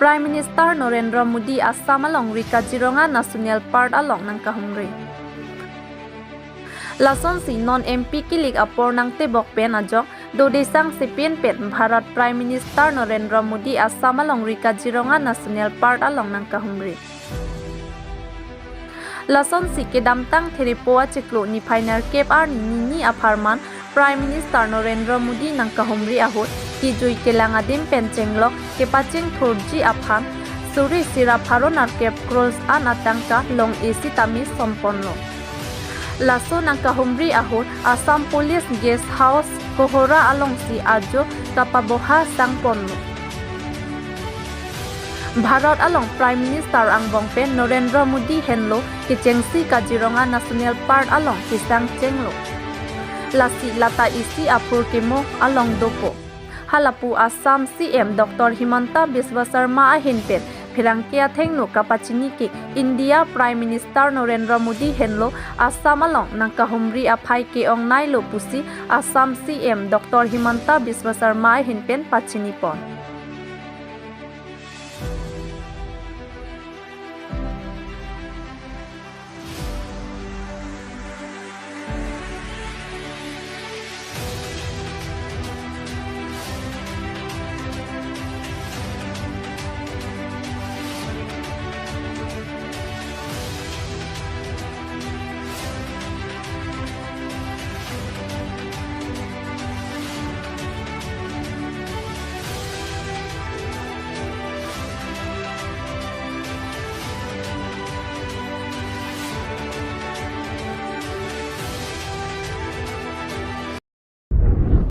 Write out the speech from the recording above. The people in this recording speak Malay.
Prime Minister Narendra Modi Assam along Rikajironga National Park along nang kahumri. Lason si non MP kilik apor nang tebok pen ajok dodesang sipien pet Bharat Prime Minister Narendra Modi Assam along Rikajironga National Park along nang kahumri. Lason si kedam tang theripoa cheklo ni final cap ar ni aparman Prime Minister Narendra Modi nang kahumri ahot ki jui kelangadim pencenglok kepaching thorji aphan suri sira pharon ar cap cross an atangka long esi tami somponlo. Laso nang kahumri ahot Assam Police Guest House kohora along si ajo kapaboha sangponlo. Bharat along Prime Minister ang bongpen Narendra Modi henlo kichengsi Kajironga National Park along kisang chenglo. Lasi lata isi apur kemo along dopo. Halapu Assam CM Dr. Himanta Biswa Sarma ahinpen phirangkia thengno kapachini ki India Prime Minister Narendra Modi henlo Assam along nang kahumri aphai ke ong nailo pusi Assam CM Dr. Himanta Biswa Sarma ahinpen pachini pon.